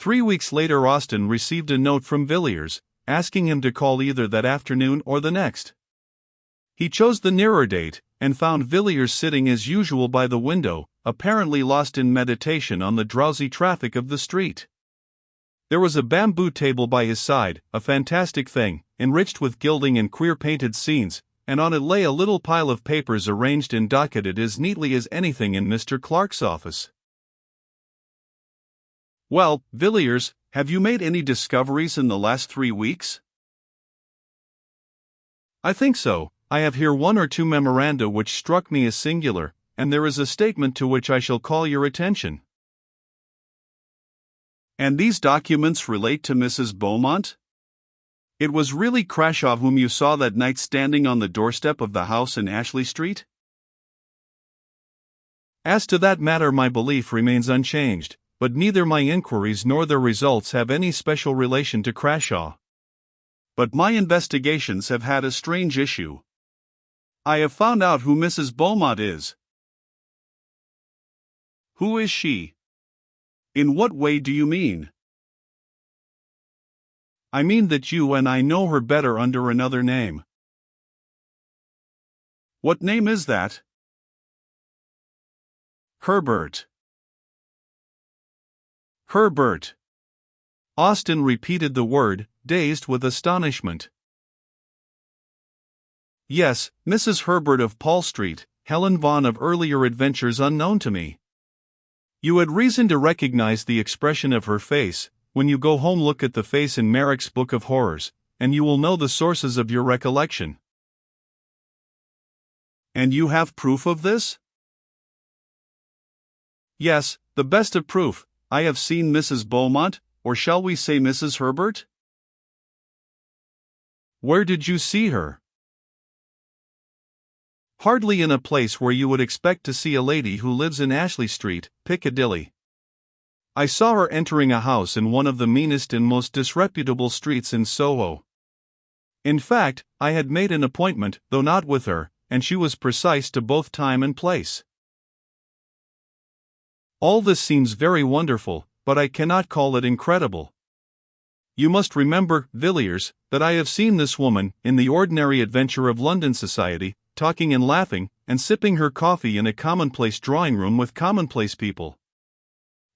3 weeks later Austin received a note from Villiers, asking him to call either that afternoon or the next. He chose the nearer date, and found Villiers sitting as usual by the window, apparently lost in meditation on the drowsy traffic of the street. There was a bamboo table by his side, a fantastic thing, enriched with gilding and queer painted scenes, and on it lay a little pile of papers arranged and docketed as neatly as anything in Mr. Clark's office. "Well, Villiers, have you made any discoveries in the last 3 weeks?" "I think so. I have here 1 or 2 memoranda which struck me as singular, and there is a statement to which I shall call your attention." "And these documents relate to Mrs. Beaumont? It was really Crashaw whom you saw that night standing on the doorstep of the house in Ashley Street?" "As to that matter my belief remains unchanged, but neither my inquiries nor their results have any special relation to Crashaw. But my investigations have had a strange issue. I have found out who Mrs. Beaumont is." "Who is she? In what way do you mean?" "I mean that you and I know her better under another name." "What name is that?" "Herbert." "Herbert." Austin repeated the word, dazed with astonishment. "Yes, Mrs. Herbert of Paul Street, Helen Vaughan of earlier adventures unknown to me. You had reason to recognize the expression of her face. When you go home look at the face in Merrick's Book of Horrors, and you will know the sources of your recollection." "And you have proof of this?" "Yes, the best of proof. I have seen Mrs. Beaumont, or shall we say Mrs. Herbert?" "Where did you see her?" "Hardly in a place where you would expect to see a lady who lives in Ashley Street, Piccadilly. I saw her entering a house in one of the meanest and most disreputable streets in Soho. In fact, I had made an appointment, though not with her, and she was precise to both time and place." "All this seems very wonderful, but I cannot call it incredible. You must remember, Villiers, that I have seen this woman, in the ordinary adventure of London society, talking and laughing, and sipping her coffee in a commonplace drawing-room with commonplace people."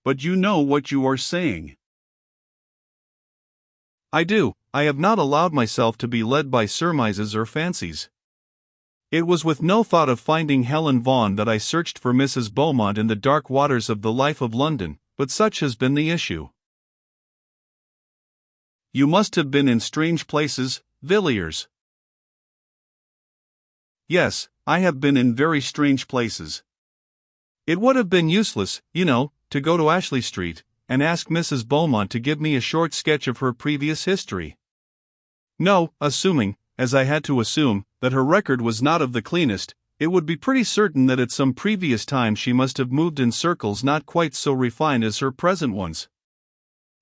"But you know what you are saying." "I do. I have not allowed myself to be led by surmises or fancies. It was with no thought of finding Helen Vaughan that I searched for Mrs. Beaumont in the dark waters of the life of London, but such has been the issue." "You must have been in strange places, Villiers." "Yes, I have been in very strange places. It would have been useless, you know, to go to Ashley Street, and ask Mrs. Beaumont to give me a short sketch of her previous history. No, assuming, as I had to assume, that her record was not of the cleanest, it would be pretty certain that at some previous time she must have moved in circles not quite so refined as her present ones.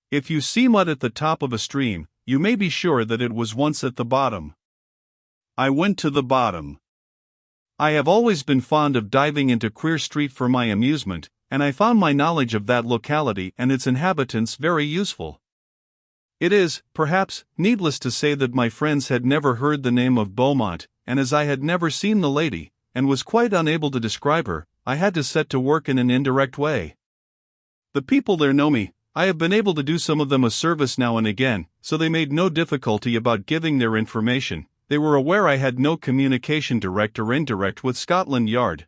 If you see mud at the top of a stream, you may be sure that it was once at the bottom. I went to the bottom. I have always been fond of diving into Queer Street for my amusement, and I found my knowledge of that locality and its inhabitants very useful. It is, perhaps, needless to say that my friends had never heard the name of Beaumont, and as I had never seen the lady, and was quite unable to describe her, I had to set to work in an indirect way. The people there know me. I have been able to do some of them a service now and again, so they made no difficulty about giving their information. They were aware I had no communication direct or indirect with Scotland Yard.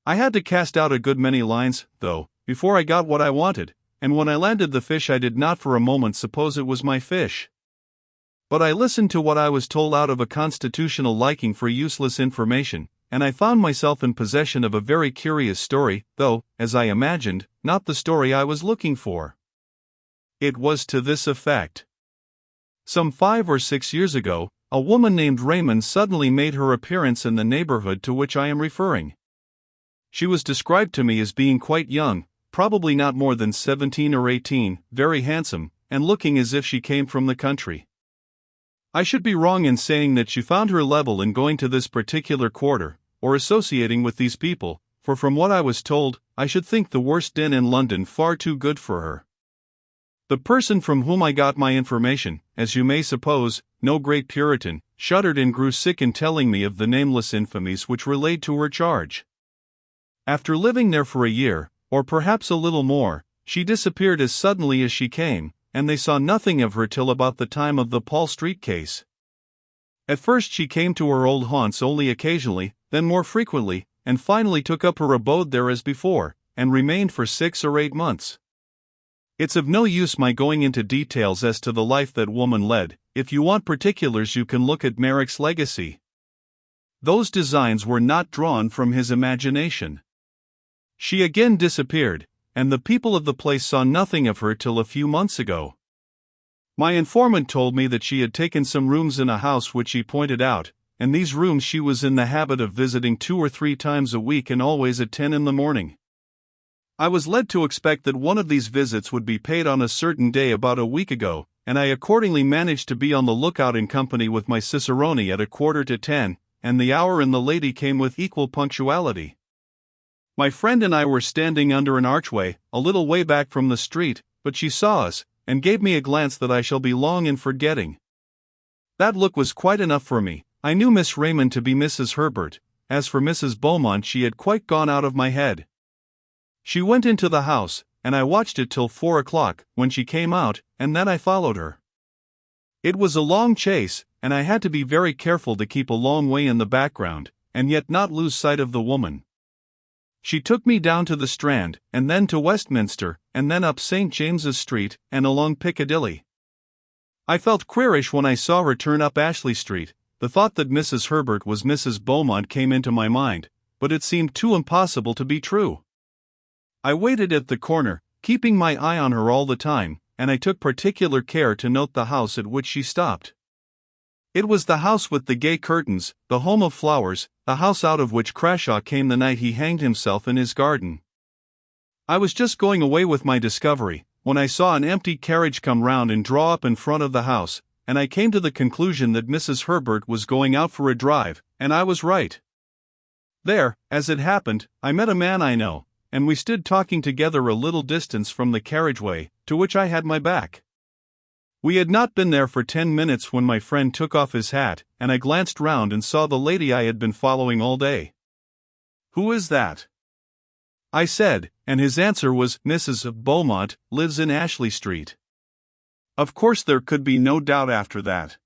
I had to cast out a good many lines, though, before I got what I wanted, and when I landed the fish I did not for a moment suppose it was my fish. But I listened to what I was told out of a constitutional liking for useless information, and I found myself in possession of a very curious story, though, as I imagined, not the story I was looking for. It was to this effect. Some 5 or 6 years ago, a woman named Raymond suddenly made her appearance in the neighborhood to which I am referring. She was described to me as being quite young, probably not more than 17 or 18, very handsome, and looking as if she came from the country. I should be wrong in saying that she found her level in going to this particular quarter, or associating with these people, for from what I was told, I should think the worst den in London far too good for her. The person from whom I got my information, as you may suppose, no great Puritan, shuddered and grew sick in telling me of the nameless infamies which relate to her charge. After living there for a year, or perhaps a little more, she disappeared as suddenly as she came, and they saw nothing of her till about the time of the Paul Street case. At first she came to her old haunts only occasionally, then more frequently, and finally took up her abode there as before, and remained for 6 or 8 months. It's of no use my going into details as to the life that woman led. If you want particulars you can look at Merrick's legacy. Those designs were not drawn from his imagination. She again disappeared, and the people of the place saw nothing of her till a few months ago. My informant told me that she had taken some rooms in a house which he pointed out, and these rooms she was in the habit of visiting 2 or 3 times a week and always at 10 in the morning. I was led to expect that one of these visits would be paid on a certain day about a week ago, and I accordingly managed to be on the lookout in company with my cicerone at 9:45, and the hour and the lady came with equal punctuality. My friend and I were standing under an archway, a little way back from the street, but she saw us, and gave me a glance that I shall be long in forgetting. That look was quite enough for me. I knew Miss Raymond to be Mrs. Herbert. As for Mrs. Beaumont, she had quite gone out of my head. She went into the house, and I watched it till 4 o'clock, when she came out, and then I followed her. It was a long chase, and I had to be very careful to keep a long way in the background, and yet not lose sight of the woman. She took me down to the Strand, and then to Westminster, and then up St. James's Street, and along Piccadilly. I felt queerish when I saw her turn up Ashley Street. The thought that Mrs. Herbert was Mrs. Beaumont came into my mind, but it seemed too impossible to be true. I waited at the corner, keeping my eye on her all the time, and I took particular care to note the house at which she stopped. It was the house with the gay curtains, the home of flowers, the house out of which Crashaw came the night he hanged himself in his garden. I was just going away with my discovery, when I saw an empty carriage come round and draw up in front of the house, and I came to the conclusion that Mrs. Herbert was going out for a drive, and I was right. There, as it happened, I met a man I know, and we stood talking together a little distance from the carriageway, to which I had my back. We had not been there for 10 minutes when my friend took off his hat, and I glanced round and saw the lady I had been following all day. "Who is that?" I said, and his answer was, "Mrs. Beaumont lives in Ashley Street." Of course there could be no doubt after that.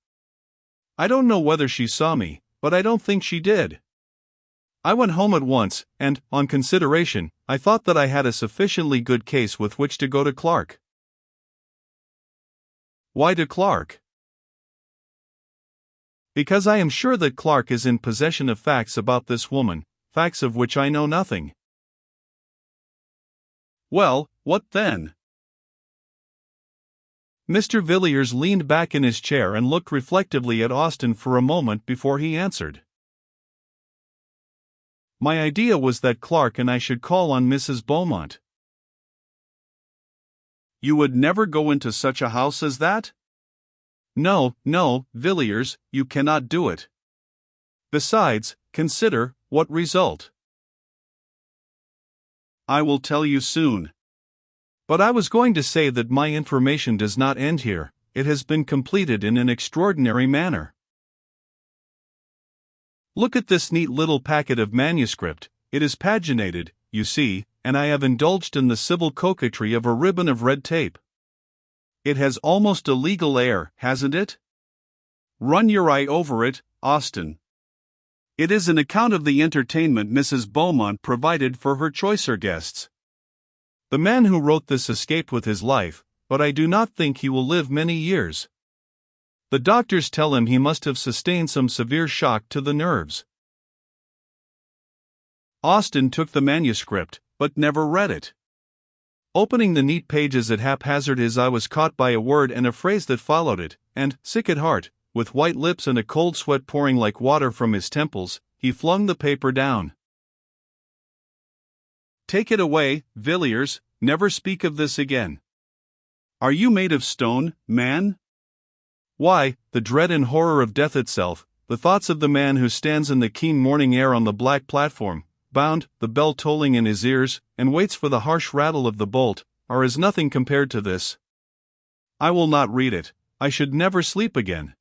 I don't know whether she saw me, but I don't think she did. I went home at once, and, on consideration, I thought that I had a sufficiently good case with which to go to Clark. Why to Clark? Because I am sure that Clark is in possession of facts about this woman, facts of which I know nothing. Well, what then? Mr. Villiers leaned back in his chair and looked reflectively at Austin for a moment before he answered. My idea was that Clark and I should call on Mrs. Beaumont. You would never go into such a house as that? No, Villiers, you cannot do it. Besides, consider, what result? I will tell you soon. But I was going to say that my information does not end here. It has been completed in an extraordinary manner. Look at this neat little packet of manuscript. It is paginated, you see, and I have indulged in the civil coquetry of a ribbon of red tape. It has almost a legal air, hasn't it? Run your eye over it, Austin. It is an account of the entertainment Mrs. Beaumont provided for her choicer guests. The man who wrote this escaped with his life, but I do not think he will live many years. The doctors tell him he must have sustained some severe shock to the nerves. Austin took the manuscript, but never read it. Opening the neat pages at haphazard as I was caught by a word and a phrase that followed it, and, sick at heart, with white lips and a cold sweat pouring like water from his temples, he flung the paper down. Take it away, Villiers, never speak of this again. Are you made of stone, man? Why, the dread and horror of death itself, the thoughts of the man who stands in the keen morning air on the black platform, bound, the bell tolling in his ears, and waits for the harsh rattle of the bolt, are as nothing compared to this. I will not read it. I should never sleep again.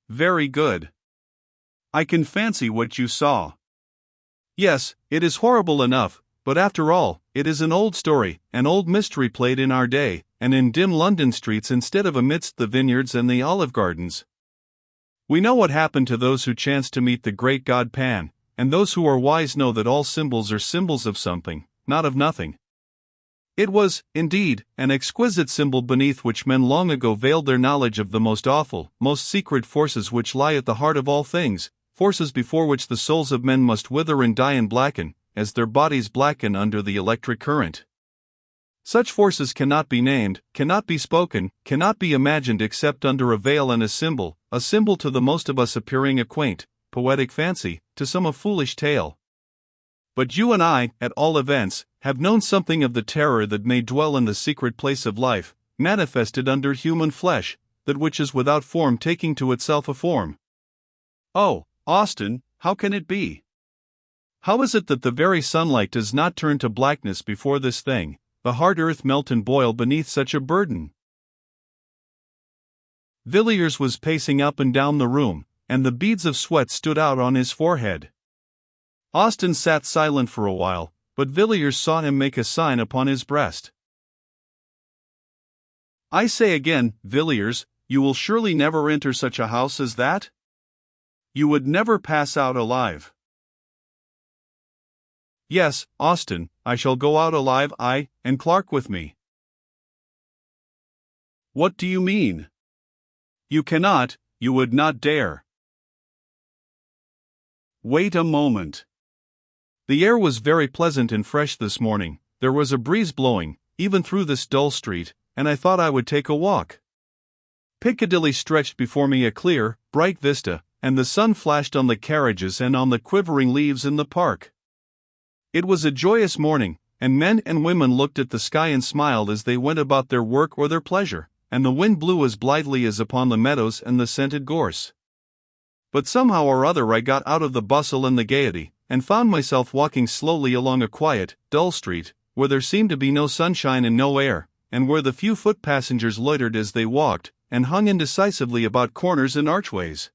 Very good. I can fancy what you saw. Yes, it is horrible enough, but after all, it is an old story, an old mystery played in our day, and in dim London streets instead of amidst the vineyards and the olive gardens. We know what happened to those who chanced to meet the great god Pan, and those who are wise know that all symbols are symbols of something, not of nothing. It was, indeed, an exquisite symbol beneath which men long ago veiled their knowledge of the most awful, most secret forces which lie at the heart of all things, forces before which the souls of men must wither and die and blacken, as their bodies blacken under the electric current. Such forces cannot be named, cannot be spoken, cannot be imagined except under a veil and a symbol to the most of us appearing a quaint, poetic fancy, to some a foolish tale. But you and I, at all events, have known something of the terror that may dwell in the secret place of life, manifested under human flesh, that which is without form taking to itself a form. Oh, Austin, how can it be? How is it that the very sunlight does not turn to blackness before this thing, the hard earth melt and boil beneath such a burden? Villiers was pacing up and down the room, and the beads of sweat stood out on his forehead. Austin sat silent for a while, but Villiers saw him make a sign upon his breast. I say again, Villiers, you will surely never enter such a house as that? You would never pass out alive. Yes, Austin, I shall go out alive, I, and Clark with me. What do you mean? You cannot, you would not dare. Wait a moment. The air was very pleasant and fresh this morning, there was a breeze blowing, even through this dull street, and I thought I would take a walk. Piccadilly stretched before me a clear, bright vista, and the sun flashed on the carriages and on the quivering leaves in the park. It was a joyous morning, and men and women looked at the sky and smiled as they went about their work or their pleasure, and the wind blew as blithely as upon the meadows and the scented gorse. But somehow or other I got out of the bustle and the gaiety, and found myself walking slowly along a quiet, dull street, where there seemed to be no sunshine and no air, and where the few foot passengers loitered as they walked, and hung indecisively about corners and archways.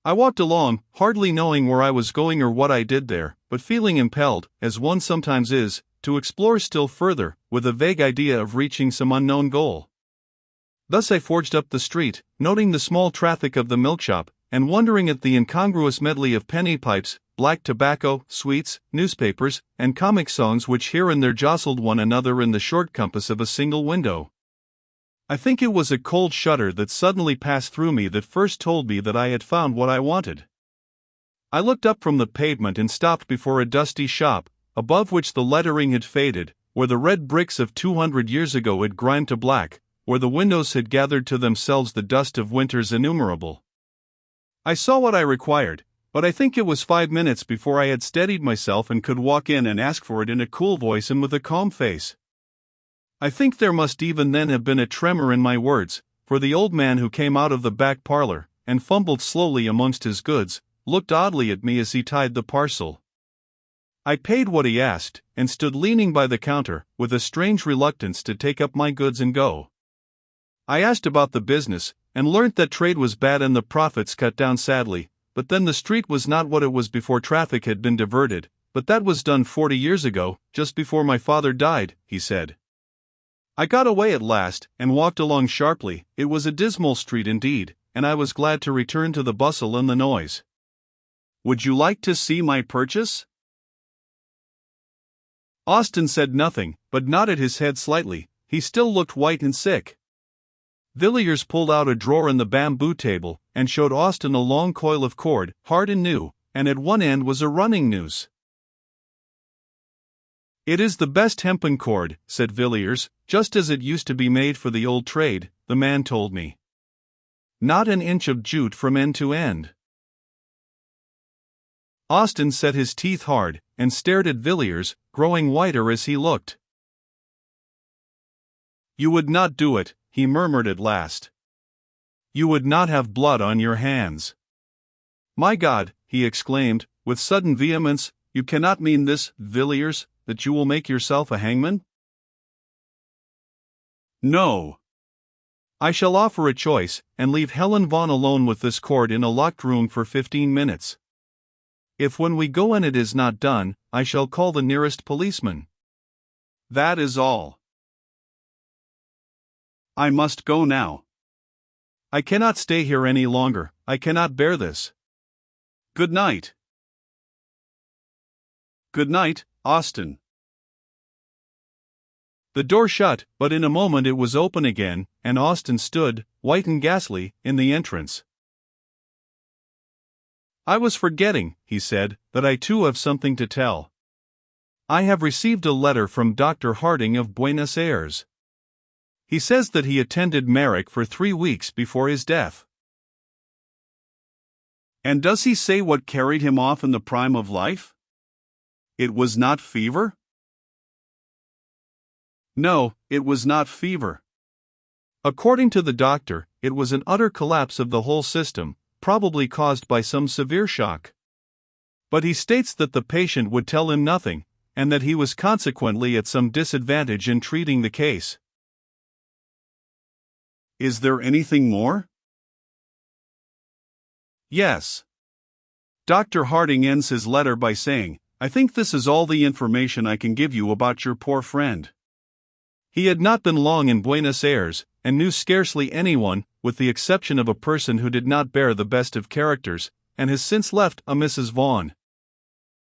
I walked along, hardly knowing where I was going or what I did there, but feeling impelled, as one sometimes is, to explore still further, with a vague idea of reaching some unknown goal. Thus I forged up the street, noting the small traffic of the milkshop, and wondering at the incongruous medley of penny pipes, black tobacco, sweets, newspapers, and comic songs which here and there jostled one another in the short compass of a single window. I think it was a cold shudder that suddenly passed through me that first told me that I had found what I wanted. I looked up from the pavement and stopped before a dusty shop, above which the lettering had faded, where the red bricks of 200 years ago had grimed to black, where the windows had gathered to themselves the dust of winters innumerable. I saw what I required, but I think it was 5 minutes before I had steadied myself and could walk in and ask for it in a cool voice and with a calm face. I think there must even then have been a tremor in my words, for the old man who came out of the back parlor, and fumbled slowly amongst his goods, looked oddly at me as he tied the parcel. I paid what he asked, and stood leaning by the counter, with a strange reluctance to take up my goods and go. I asked about the business, and learnt that trade was bad and the profits cut down sadly, but then the street was not what it was before traffic had been diverted, but that was done 40 years ago, just before my father died, he said. I got away at last, and walked along sharply. It was a dismal street indeed, and I was glad to return to the bustle and the noise. Would you like to see my purchase? Austin said nothing, but nodded his head slightly. He still looked white and sick. Villiers pulled out a drawer in the bamboo table, and showed Austin a long coil of cord, hard and new, and at one end was a running noose. It is the best hempen cord, said Villiers, just as it used to be made for the old trade, the man told me. Not an inch of jute from end to end. Austin set his teeth hard, and stared at Villiers, growing whiter as he looked. You would not do it, he murmured at last. You would not have blood on your hands. My God, he exclaimed, with sudden vehemence, you cannot mean this, Villiers, that you will make yourself a hangman? No. I shall offer a choice, and leave Helen Vaughn alone with this cord in a locked room for 15 minutes. If when we go and it is not done, I shall call the nearest policeman. That is all. I must go now. I cannot stay here any longer, I cannot bear this. Good night. Good night, Austin. The door shut, but in a moment it was open again, and Austin stood, white and ghastly, in the entrance. I was forgetting, he said, that I too have something to tell. I have received a letter from Dr. Harding of Buenos Aires. He says that he attended Merrick for 3 weeks before his death. And does he say what carried him off in the prime of life? It was not fever? No, it was not fever. According to the doctor, it was an utter collapse of the whole system, probably caused by some severe shock. But he states that the patient would tell him nothing, and that he was consequently at some disadvantage in treating the case. Is there anything more? Yes. Dr. Harding ends his letter by saying, I think this is all the information I can give you about your poor friend. He had not been long in Buenos Aires, and knew scarcely anyone, with the exception of a person who did not bear the best of characters, and has since left a Mrs. Vaughn.